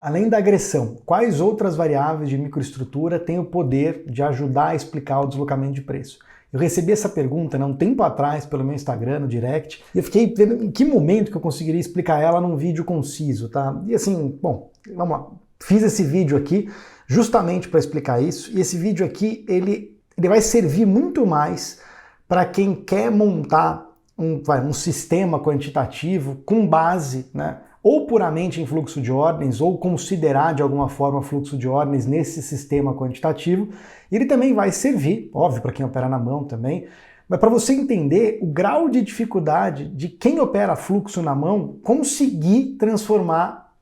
Além da agressão, quais outras variáveis de microestrutura têm o poder de ajudar a explicar o deslocamento de preço? Eu recebi essa pergunta um tempo atrás pelo meu Instagram, no direct, e eu fiquei vendo em que momento que eu conseguiria explicar ela num vídeo conciso, tá? E assim, bom, vamos lá. Fiz esse vídeo aqui justamente para explicar isso, e esse vídeo aqui, ele vai servir muito mais para quem quer montar um sistema quantitativo com base, né, ou puramente em fluxo de ordens, ou considerar de alguma forma fluxo de ordens nesse sistema quantitativo. Ele também vai servir, óbvio, para quem opera na mão também, mas para você entender o grau de dificuldade de quem opera fluxo na mão conseguir transformar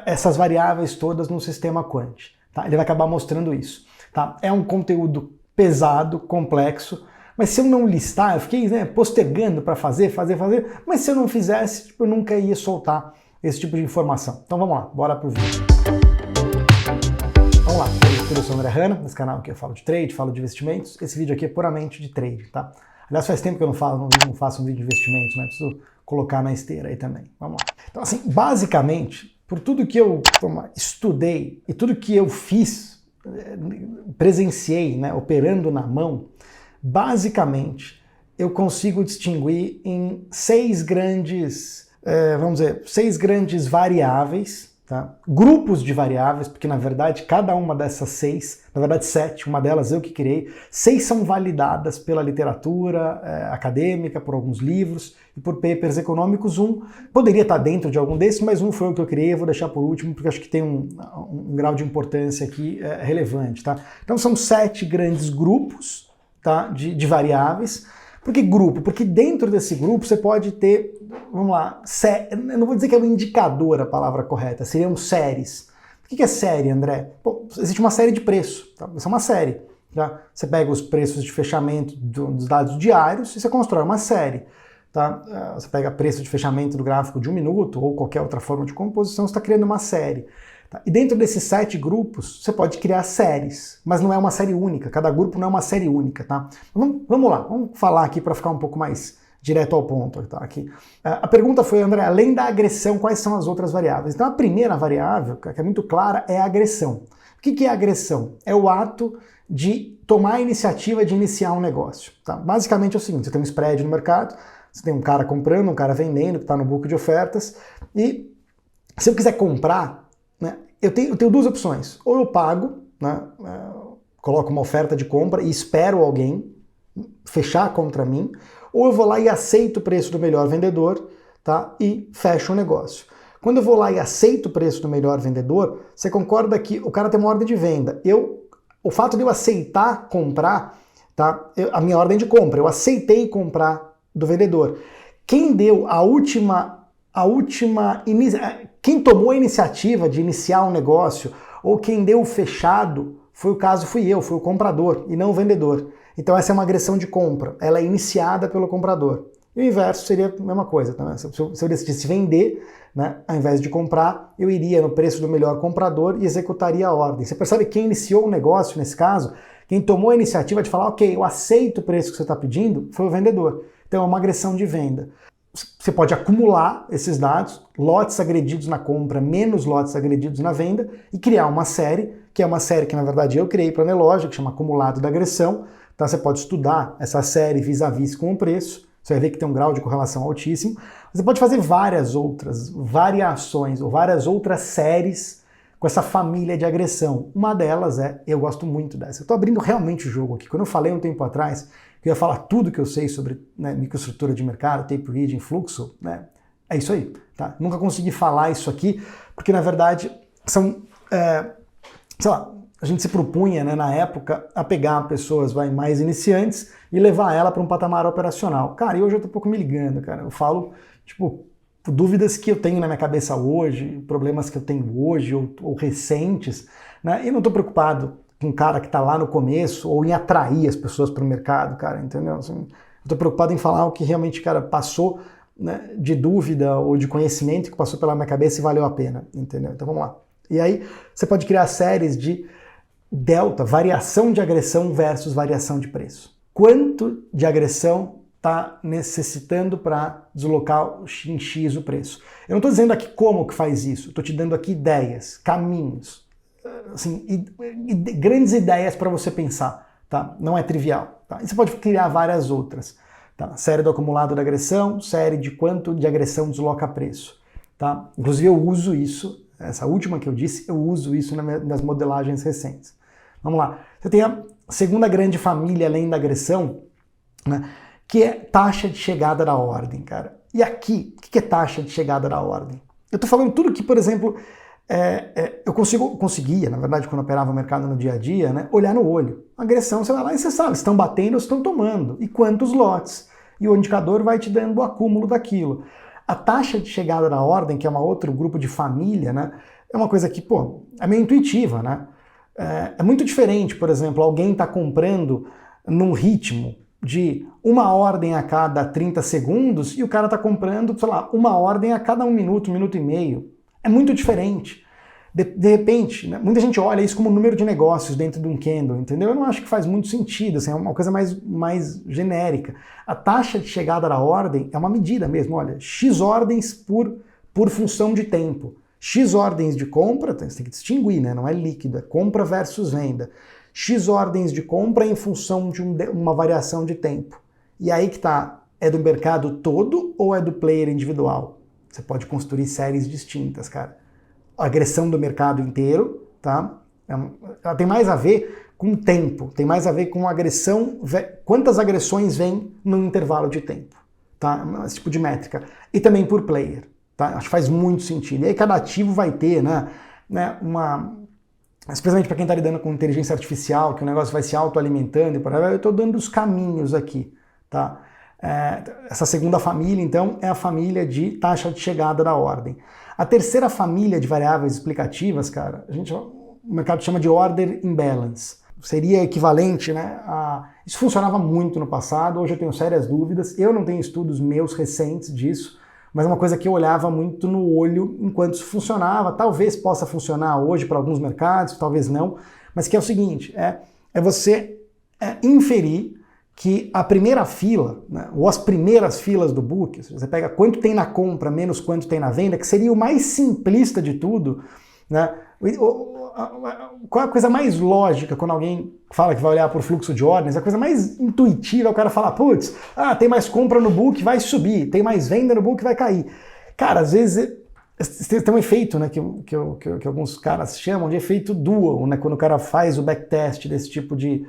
essas variáveis todas num sistema quant. Tá? Ele vai acabar mostrando isso. Tá? É um conteúdo pesado, complexo, mas se eu não listar, eu fiquei postergando para fazer, mas se eu não fizesse, eu nunca ia soltar esse tipo de informação. Então vamos lá, bora pro vídeo. Vamos lá, eu sou o André Hanna, nesse canal aqui eu falo de trade, falo de investimentos. Esse vídeo aqui é puramente de trade, tá? Aliás, faz tempo que eu não faço um vídeo de investimentos, né? Preciso colocar na esteira aí também. Vamos lá. Então assim, basicamente, por tudo que eu estudei e tudo que eu fiz, presenciei, né, operando na mão, basicamente eu consigo distinguir em seis grandes variáveis, tá? Grupos de variáveis, porque na verdade cada uma dessas seis, na verdade sete, uma delas eu que criei, seis são validadas pela literatura acadêmica, por alguns livros e por papers econômicos. Um poderia estar dentro de algum desses, mas um foi o que eu criei, eu vou deixar por último, porque acho que tem um grau de importância aqui relevante, tá? Então são sete grandes grupos, tá, de variáveis. Por que grupo? Porque dentro desse grupo você pode ter, vamos lá, eu não vou dizer que é um indicador a palavra correta, seriam séries. O que é série, André? Bom, existe uma série de preço, tá? Isso é uma série. Tá? Você pega os preços de fechamento dos dados diários e você constrói uma série. Tá? Você pega preço de fechamento do gráfico de 1 minuto ou qualquer outra forma de composição, você está criando uma série. Tá? E dentro desses 7 grupos, você pode criar séries, mas não é uma série única, cada grupo não é uma série única, tá? Vamos lá, vamos falar aqui para ficar um pouco mais direto ao ponto. Tá? Aqui. A pergunta foi, André, além da agressão, quais são as outras variáveis? Então a primeira variável, que é muito clara, é a agressão. O que é a agressão? É o ato de tomar a iniciativa de iniciar um negócio. Tá? Basicamente é o seguinte, você tem um spread no mercado, você tem um cara comprando, um cara vendendo, que está no book de ofertas, e se eu quiser comprar, né, eu tenho duas opções. Ou eu pago, né, coloco uma oferta de compra e espero alguém fechar contra mim, ou eu vou lá e aceito o preço do melhor vendedor, tá, e fecho o negócio. Quando eu vou lá e aceito o preço do melhor vendedor, você concorda que o cara tem uma ordem de venda. O fato de eu aceitar comprar, tá, a minha ordem de compra, eu aceitei comprar do vendedor. Quem deu quem tomou a iniciativa de iniciar um negócio ou quem deu o fechado, fui eu, fui o comprador e não o vendedor. Então essa é uma agressão de compra, ela é iniciada pelo comprador. E o inverso seria a mesma coisa. Tá? Se eu decidisse vender, né, ao invés de comprar, eu iria no preço do melhor comprador e executaria a ordem. Você percebe que quem iniciou o negócio nesse caso, quem tomou a iniciativa de falar, ok, eu aceito o preço que você está pedindo, foi o vendedor. Então é uma agressão de venda. Você pode acumular esses dados, lotes agredidos na compra, menos lotes agredidos na venda, e criar uma série, que é uma série que na verdade eu criei para a Nelogia, que chama acumulado da agressão. Tá? Você pode estudar essa série vis-a-vis com o preço, você vai ver que tem um grau de correlação altíssimo. Você pode fazer várias outras variações ou várias outras séries com essa família de agressão. Uma delas eu gosto muito dessa. Eu estou abrindo realmente o jogo aqui. Quando eu falei um tempo atrás que eu ia falar tudo que eu sei sobre, né, microestrutura de mercado, tape reading, fluxo, né, é isso aí. Tá? Nunca consegui falar isso aqui, porque na verdade são, sei lá, a gente se propunha, né, na época a pegar pessoas mais iniciantes e levar ela para um patamar operacional. Cara, e hoje eu tô um pouco me ligando, cara. Eu falo, tipo, dúvidas que eu tenho na minha cabeça hoje, problemas que eu tenho hoje ou recentes, né, e não tô preocupado com um cara que está lá no começo ou em atrair as pessoas para o mercado, cara, entendeu? Assim, eu tô preocupado em falar o que realmente, cara, passou, né, de dúvida ou de conhecimento que passou pela minha cabeça e valeu a pena, entendeu? Então vamos lá. E aí você pode criar séries de delta, variação de agressão versus variação de preço. Quanto de agressão está necessitando para deslocar em X o preço. Eu não estou dizendo aqui como que faz isso, estou te dando aqui ideias, caminhos, assim, grandes ideias para você pensar, tá? Não é trivial. Tá? E você pode criar várias outras. Tá? Série do acumulado da agressão, série de quanto de agressão desloca preço. Tá? Inclusive eu uso isso, essa última que eu disse, eu uso isso nas modelagens recentes. Vamos lá. Você tem a segunda grande família além da agressão, né, que é taxa de chegada da ordem, cara. E aqui, o que é taxa de chegada da ordem? Eu estou falando tudo que, por exemplo, eu conseguia, na verdade, quando operava o mercado no dia a dia, né, olhar no olho. Agressão, você vai lá e você sabe, estão batendo ou estão tomando, e quantos lotes. E o indicador vai te dando o acúmulo daquilo. A taxa de chegada da ordem, que é um outro grupo de família, né, é uma coisa que, pô, é meio intuitiva, né? É muito diferente, por exemplo, alguém está comprando num ritmo de uma ordem a cada 30 segundos e o cara está comprando, sei lá, uma ordem a cada 1 minuto, 1 minuto e meio. É muito diferente. De repente, né, muita gente olha isso como número de negócios dentro de um candle, entendeu? Eu não acho que faz muito sentido, assim, é uma coisa mais genérica. A taxa de chegada da ordem é uma medida mesmo, olha, X ordens por função de tempo. X ordens de compra, você tem que distinguir, né? Não é líquido, é compra versus venda. X ordens de compra em função de uma variação de tempo. E aí que tá, é do mercado todo ou é do player individual? Você pode construir séries distintas, cara. A agressão do mercado inteiro, tá? Ela tem mais a ver com tempo, tem mais a ver com agressão, quantas agressões vêm num intervalo de tempo, tá? Esse tipo de métrica. E também por player. Tá? Acho que faz muito sentido. E aí cada ativo vai ter, né, especialmente para quem está lidando com inteligência artificial, que o negócio vai se autoalimentando, e por aí, eu estou dando os caminhos aqui. Tá? Essa segunda família, então, é a família de taxa de chegada da ordem. A terceira família de variáveis explicativas, cara, o mercado chama de order imbalance. Seria equivalente, né, isso funcionava muito no passado, hoje eu tenho sérias dúvidas, eu não tenho estudos meus recentes disso, mas é uma coisa que eu olhava muito no olho enquanto isso funcionava. Talvez possa funcionar hoje para alguns mercados, talvez não, mas que é o seguinte, é você inferir que a primeira fila, né, ou as primeiras filas do book, você pega quanto tem na compra menos quanto tem na venda, que seria o mais simplista de tudo, né? Qual é a coisa mais lógica quando alguém fala que vai olhar por fluxo de ordens? A coisa mais intuitiva é o cara falar, putz, tem mais compra no book, vai subir, tem mais venda no book, vai cair. Cara, às vezes tem um efeito, né, que alguns caras chamam de efeito dual, né, quando o cara faz o backtest desse tipo de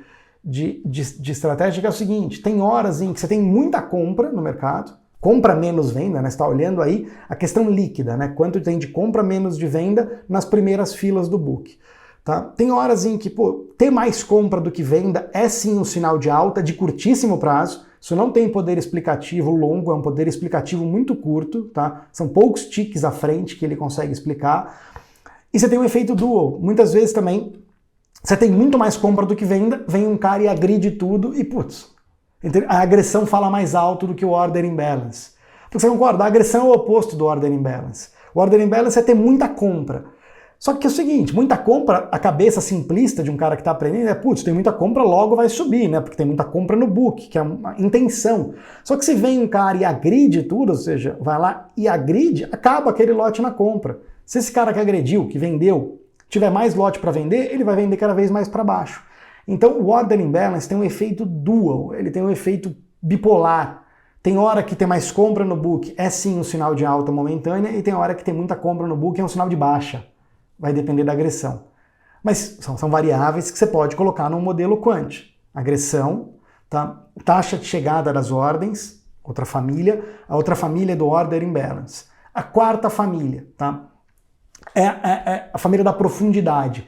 estratégia, que é o seguinte, tem horas em que você tem muita compra no mercado, compra menos venda, né? Você está olhando aí a questão líquida, né? Quanto tem de compra menos de venda nas primeiras filas do book. Tá? Tem horas em que, ter mais compra do que venda é sim um sinal de alta de curtíssimo prazo. Isso não tem poder explicativo longo, é um poder explicativo muito curto, tá? São poucos ticks à frente que ele consegue explicar. E você tem um efeito dual. Muitas vezes também você tem muito mais compra do que venda, vem um cara e agride tudo e a agressão fala mais alto do que o order imbalance. Porque você concorda, a agressão é o oposto do order imbalance. O order imbalance é ter muita compra. Só que é o seguinte, muita compra, a cabeça simplista de um cara que está aprendendo tem muita compra, logo vai subir, né? Porque tem muita compra no book, que é uma intenção. Só que se vem um cara e agride tudo, ou seja, vai lá e agride, acaba aquele lote na compra. Se esse cara que agrediu, que vendeu, tiver mais lote para vender, ele vai vender cada vez mais para baixo. Então o order imbalance tem um efeito dual, ele tem um efeito bipolar. Tem hora que tem mais compra no book, é sim um sinal de alta momentânea, e tem hora que tem muita compra no book, é um sinal de baixa. Vai depender da agressão. Mas são variáveis que você pode colocar num modelo quant. Agressão, tá? Taxa de chegada das ordens, outra família, a outra família é do order imbalance. A quarta família, tá? É a família da profundidade.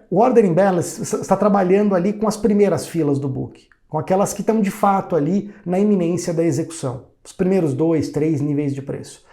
O order imbalance está trabalhando ali com as primeiras filas do book, com aquelas que estão de fato ali na iminência da execução, os primeiros 2, 3 níveis de preço.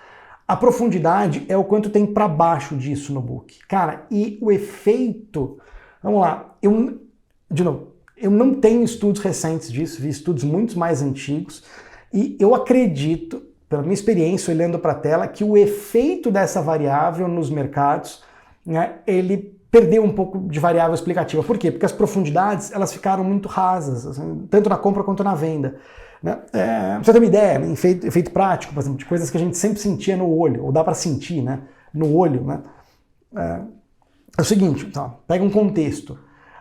A profundidade é o quanto tem para baixo disso no book. Cara, e o efeito... Vamos lá, eu não tenho estudos recentes disso, vi estudos muito mais antigos, e eu acredito, pela minha experiência olhando para a tela, que o efeito dessa variável nos mercados, né, ele perdeu um pouco de variável explicativa. Por quê? Porque as profundidades elas ficaram muito rasas, assim, tanto na compra quanto na venda. Né? Pra você ter uma ideia, efeito prático, por exemplo, de coisas que a gente sempre sentia no olho, ou dá para sentir, né? No olho, né? É o seguinte, tá? Pega um contexto.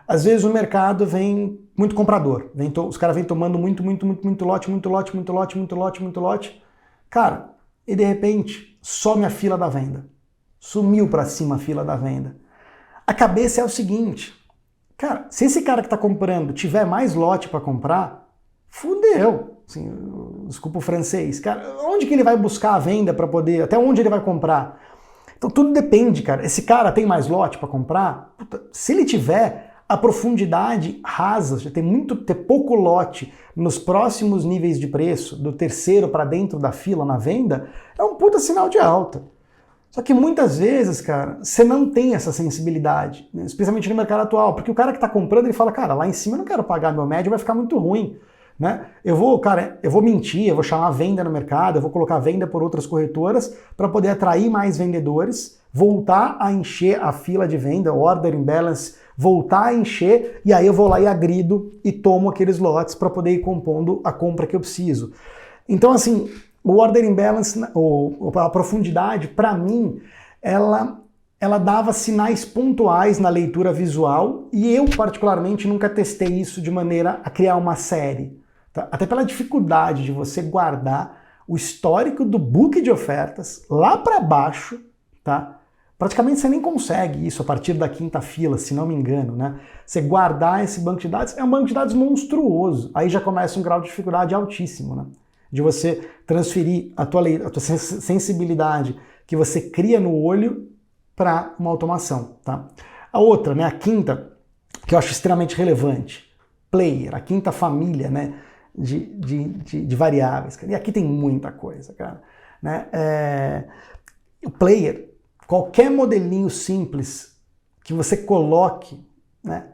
Às vezes o mercado vem muito comprador, os caras vêm tomando muito lote. Cara, e de repente some a fila da venda. Sumiu para cima a fila da venda. A cabeça é o seguinte, cara, se esse cara que está comprando tiver mais lote para comprar, fudeu. Assim, desculpa o francês. Cara, onde que ele vai buscar a venda para poder, até onde ele vai comprar? Então tudo depende, cara. Esse cara tem mais lote para comprar? Puta, se ele tiver, a profundidade rasa, já ter pouco lote nos próximos níveis de preço, do terceiro para dentro da fila na venda, é um puta sinal de alta. Só que muitas vezes, cara, você não tem essa sensibilidade, né? Especialmente no mercado atual, porque o cara que está comprando, ele fala, cara, lá em cima eu não quero pagar meu médio, vai ficar muito ruim. Né? Eu vou mentir, eu vou chamar venda no mercado, eu vou colocar venda por outras corretoras para poder atrair mais vendedores, voltar a encher a fila de venda, order imbalance, voltar a encher, e aí eu vou lá e agrido e tomo aqueles lotes para poder ir compondo a compra que eu preciso. Então, assim, o order imbalance, ou a profundidade, para mim, ela dava sinais pontuais na leitura visual, e eu, particularmente, nunca testei isso de maneira a criar uma série. Tá? Até pela dificuldade de você guardar o histórico do book de ofertas lá para baixo, tá? Praticamente você nem consegue isso a partir da quinta fila, se não me engano, né? Você guardar esse banco de dados é um banco de dados monstruoso. Aí já começa um grau de dificuldade altíssimo, né? De você transferir a tua sensibilidade que você cria no olho para uma automação, tá? A outra, né, a quinta, que eu acho extremamente relevante, player, a quinta família, né, de variáveis. E aqui tem muita coisa, cara. Né? O player, qualquer modelinho simples que você coloque, né,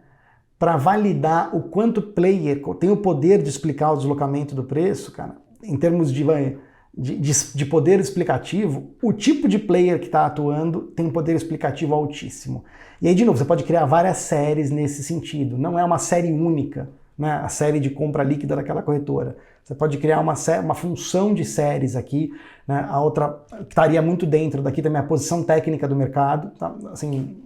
para validar o quanto o player tem o poder de explicar o deslocamento do preço, cara, em termos de poder explicativo, o tipo de player que está atuando tem um poder explicativo altíssimo. E aí, de novo, você pode criar várias séries nesse sentido. Não é uma série única, né, a série de compra líquida daquela corretora. Você pode criar uma função de séries aqui, né, a outra que estaria muito dentro daqui também a posição técnica do mercado. Tá? Assim,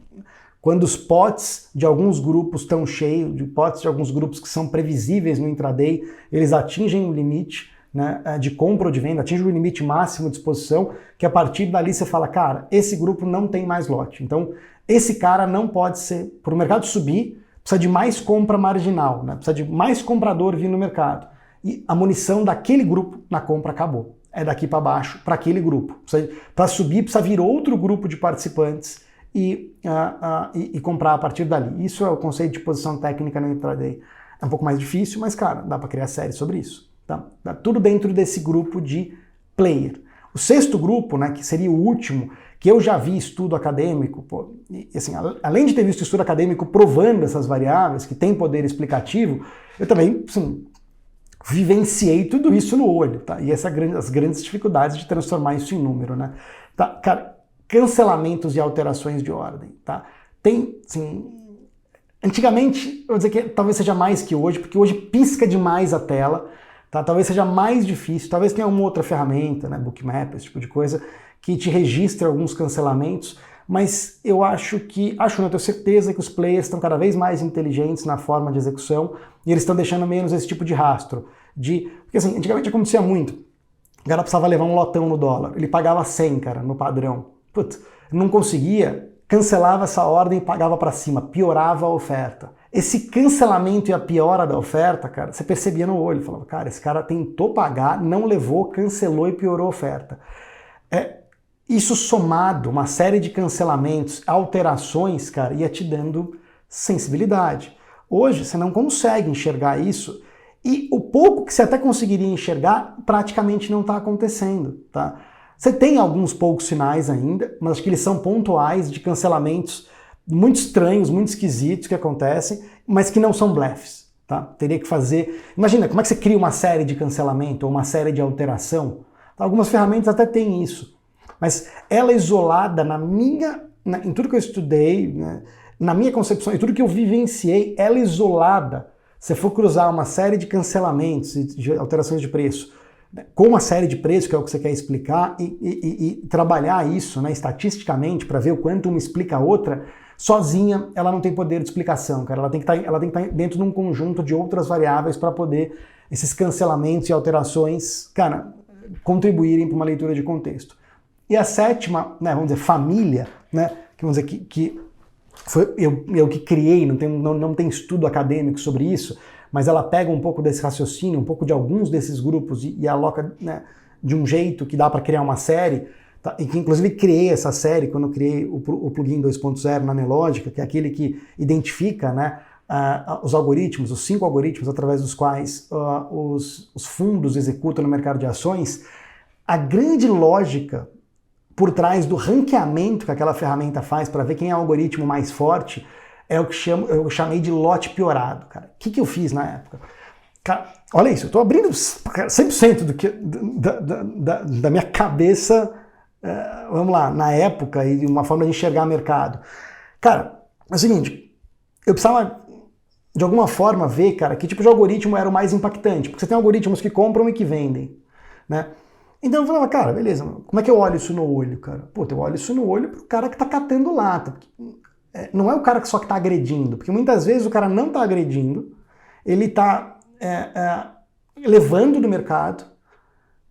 quando os pots de alguns grupos estão cheios, de pots de alguns grupos que são previsíveis no intraday, eles atingem o limite, né, de compra ou de venda, atinge o limite máximo de exposição, que a partir dali você fala, cara, esse grupo não tem mais lote. Então, esse cara não pode ser, para o mercado subir, precisa de mais compra marginal, né? Precisa de mais comprador vir no mercado. E a munição daquele grupo na compra acabou. É daqui para baixo, para aquele grupo. Para subir, precisa vir outro grupo de participantes e comprar a partir dali. Isso é o conceito de posição técnica no intraday. É um pouco mais difícil, mas, cara, dá para criar série sobre isso. Tá? Tá tudo dentro desse grupo de player. O sexto grupo, né, que seria o último, que eu já vi estudo acadêmico, pô, e, assim, além de ter visto estudo acadêmico provando essas variáveis, que tem poder explicativo, eu também, assim, vivenciei tudo isso no olho, tá? E as grandes dificuldades de transformar isso em número, né? Tá? Cara, cancelamentos e alterações de ordem, tá? Tem, assim, antigamente, eu vou dizer que talvez seja mais que hoje, porque hoje pisca demais a tela, tá? Talvez seja mais difícil, talvez tenha uma outra ferramenta, né, Bookmap, esse tipo de coisa, que te registra alguns cancelamentos, mas eu não, eu tenho certeza que os players estão cada vez mais inteligentes na forma de execução e eles estão deixando menos esse tipo de rastro. Porque assim, antigamente acontecia muito, o cara precisava levar um lotão no dólar, ele pagava 100, cara, no padrão. Putz, não conseguia, cancelava essa ordem e pagava para cima, piorava a oferta. Esse cancelamento e a piora da oferta, cara, você percebia no olho, falava, cara, esse cara tentou pagar, não levou, cancelou e piorou a oferta. Isso somado, uma série de cancelamentos, alterações, cara, ia te dando sensibilidade. Hoje você não consegue enxergar isso e o pouco que você até conseguiria enxergar praticamente não está acontecendo, tá? Você tem alguns poucos sinais ainda, mas acho que eles são pontuais de cancelamentos muito estranhos, muito esquisitos que acontecem, mas que não são blefs, tá? Teria que fazer... Imagina, como é que você cria uma série de cancelamento ou uma série de alteração? Algumas ferramentas até têm isso. Mas ela isolada em tudo que eu estudei, né, na minha concepção, em tudo que eu vivenciei, ela isolada você for cruzar uma série de cancelamentos e de alterações de preço com uma série de preços, que é o que você quer explicar, e trabalhar isso, né, estatisticamente, para ver o quanto uma explica a outra, sozinha ela não tem poder de explicação, cara. Ela tem que estar dentro de um conjunto de outras variáveis para poder esses cancelamentos e alterações, cara, contribuírem para uma leitura de contexto. E a sétima, né, vamos dizer, família, né, que vamos dizer que foi eu que criei, não tem estudo acadêmico sobre isso, mas ela pega um pouco desse raciocínio, um pouco de alguns desses grupos e aloca, né, de um jeito que dá para criar uma série, tá? E que inclusive criei essa série quando eu criei o plugin 2.0 na Nelogica, que é aquele que identifica, né, os algoritmos, os 5 algoritmos através dos quais os fundos executam no mercado de ações. A grande lógica por trás do ranqueamento que aquela ferramenta faz para ver quem é o algoritmo mais forte é o que eu chamei de lote piorado, cara. O que eu fiz na época? Cara, olha isso, eu tô abrindo 100% da minha cabeça, vamos lá, na época, e uma forma de enxergar mercado. Cara, é o seguinte, eu precisava de alguma forma ver, cara, que tipo de algoritmo era o mais impactante, porque você tem algoritmos que compram e que vendem, né? Então eu falava, cara, beleza, como é que eu olho isso no olho, cara? Pô, eu olho isso no olho pro cara que tá catando lata. Não é o cara que só que tá agredindo, porque muitas vezes o cara não tá agredindo, ele tá levando do mercado,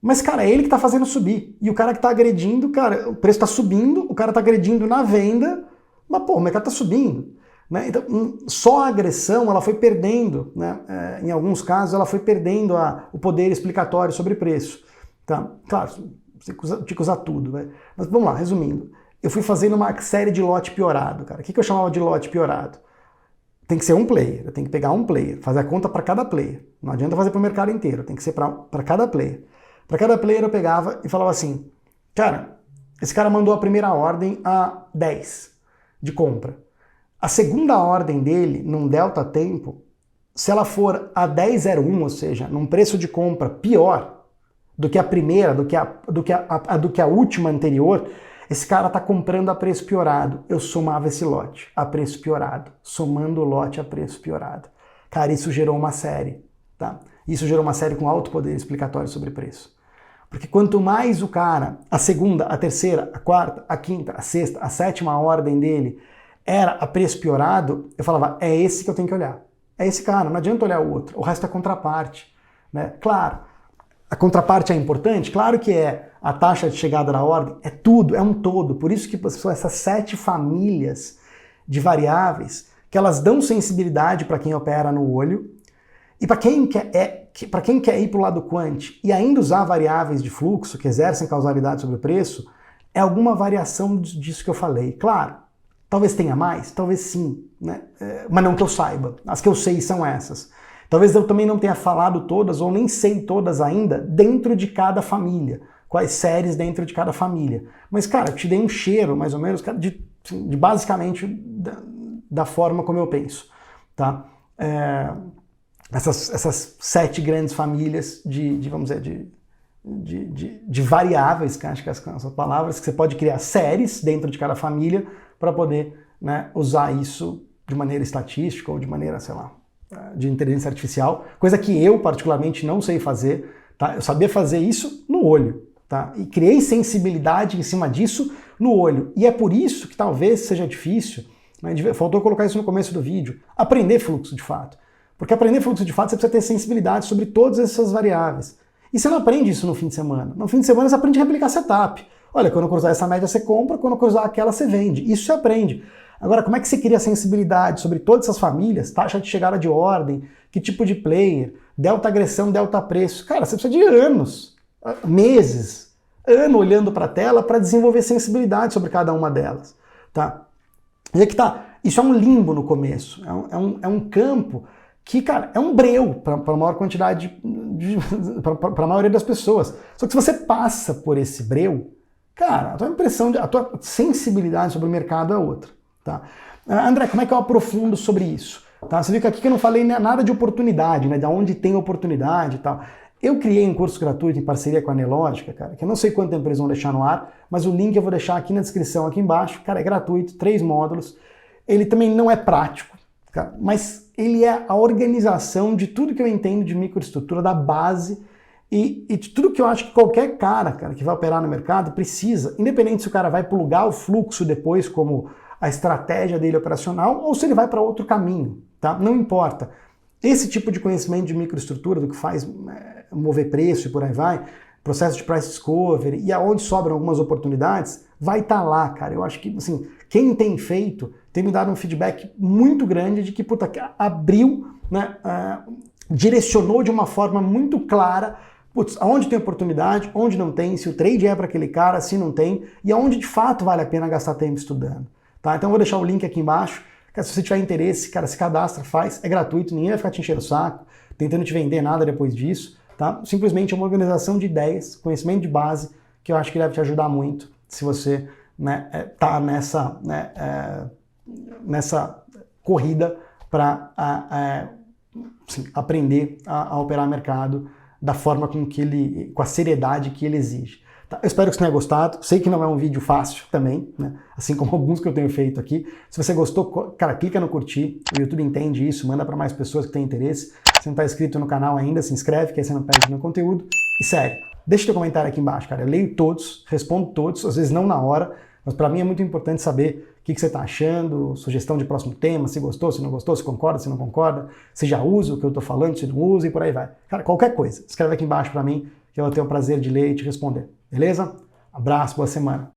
mas, cara, é ele que tá fazendo subir. E o cara que tá agredindo, cara, o preço tá subindo, o cara tá agredindo na venda, mas, pô, o mercado tá subindo. Né? Então, só a agressão, ela foi perdendo, né? Em alguns casos, ela foi perdendo o poder explicatório sobre preço. Tá? Claro, você tinha que usar tudo, né? Mas vamos lá, resumindo. Eu fui fazendo uma série de lote piorado, cara. O que eu chamava de lote piorado? Tem que ser um player, eu tenho que pegar um player, fazer a conta para cada player. Não adianta fazer para o mercado inteiro, tem que ser para cada player. Para cada player eu pegava e falava assim, cara, esse cara mandou a primeira ordem a 10 de compra. A segunda ordem dele, num delta tempo, se ela for a 10,01, ou seja, num preço de compra pior do que a primeira, do que a última anterior, esse cara está comprando a preço piorado. Eu somava esse lote a preço piorado, somando o lote a preço piorado. Cara, isso gerou uma série, tá? Isso gerou uma série com alto poder explicatório sobre preço. Porque quanto mais o cara, a segunda, a terceira, a quarta, a quinta, a sexta, a sétima ordem dele era a preço piorado, eu falava, é esse que eu tenho que olhar. É esse cara, não adianta olhar o outro. O resto é contraparte, né? Claro, a contraparte é importante? Claro que é. A taxa de chegada da ordem é tudo, é um todo. Por isso que são essas 7 famílias de variáveis que elas dão sensibilidade para quem opera no olho e para quem quer ir para o lado quant e ainda usar variáveis de fluxo que exercem causalidade sobre o preço, é alguma variação disso que eu falei. Claro, talvez tenha mais, talvez sim, né? Mas não que eu saiba. As que eu sei são essas. Talvez eu também não tenha falado todas ou nem sei todas ainda dentro de cada família. Quais séries dentro de cada família. Mas, cara, eu te dei um cheiro, mais ou menos, de basicamente da forma como eu penso. Tá? Essas 7 grandes famílias vamos dizer, de variáveis, que acho que são as palavras, que você pode criar séries dentro de cada família para poder, né, usar isso de maneira estatística ou de maneira, sei lá, de inteligência artificial, coisa que eu particularmente não sei fazer. Tá? Eu sabia fazer isso no olho. Tá? E criei sensibilidade em cima disso no olho. E é por isso que talvez seja difícil, né, faltou colocar isso no começo do vídeo, aprender fluxo de fato. Porque aprender fluxo de fato você precisa ter sensibilidade sobre todas essas variáveis. E você não aprende isso no fim de semana. No fim de semana você aprende a replicar setup. Olha, quando eu cruzar essa média você compra, quando eu cruzar aquela você vende. Isso você aprende. Agora, como é que você cria sensibilidade sobre todas essas famílias, taxa de chegada de ordem, que tipo de player, delta agressão, delta preço? Cara, você precisa de anos, meses, olhando para a tela para desenvolver sensibilidade sobre cada uma delas. Tá? E aqui tá, isso é um limbo no começo, é um campo que, cara, é um breu para a maior quantidade, para a maioria das pessoas. Só que se você passa por esse breu, cara, a tua sensibilidade sobre o mercado é outra. Tá? André, como é que eu aprofundo sobre isso? Tá? Você viu que aqui que eu não falei nada de oportunidade, né? De onde tem oportunidade e tal. Eu criei um curso gratuito em parceria com a Nelogica, cara, que eu não sei quanto tempo eles vão deixar no ar, mas o link eu vou deixar aqui na descrição, aqui embaixo. Cara, é gratuito, 3 módulos. Ele também não é prático, Mas ele é a organização de tudo que eu entendo de microestrutura, da base e de tudo que eu acho que qualquer cara, que vai operar no mercado precisa, independente se o cara vai plugar o fluxo depois como a estratégia dele operacional ou se ele vai para outro caminho, tá? Não importa. Esse tipo de conhecimento de microestrutura, do que faz mover preço e por aí vai, processo de price discovery e aonde sobram algumas oportunidades, vai estar lá, cara. Eu acho que, assim, quem tem feito tem me dado um feedback muito grande de que, puta, abriu, né, direcionou de uma forma muito clara, putz, aonde tem oportunidade, onde não tem, se o trade é para aquele cara, se não tem, e aonde de fato vale a pena gastar tempo estudando, tá? Então eu vou deixar o link aqui embaixo. Se você tiver interesse, cara, se cadastra, faz, é gratuito, ninguém vai ficar te enchendo o saco, tentando te vender nada depois disso, tá? Simplesmente é uma organização de ideias, conhecimento de base, que eu acho que deve te ajudar muito se você, né, tá nessa corrida para aprender a operar mercado da forma com a seriedade que ele exige. Tá? Eu espero que você tenha gostado. Sei que não é um vídeo fácil também, né? Assim como alguns que eu tenho feito aqui. Se você gostou, cara, clica no curtir. O YouTube entende isso, manda para mais pessoas que têm interesse. Se não está inscrito no canal ainda, se inscreve, que aí você não perde meu conteúdo. E sério, deixa teu comentário aqui embaixo, cara. Eu leio todos, respondo todos, às vezes não na hora, mas para mim é muito importante saber o que você está achando, sugestão de próximo tema, se gostou, se não gostou, se concorda, se não concorda, se já usa o que eu estou falando, se não usa e por aí vai. Cara, qualquer coisa, escreve aqui embaixo para mim, que eu vou ter o prazer de ler e te responder. Beleza? Abraço, boa semana.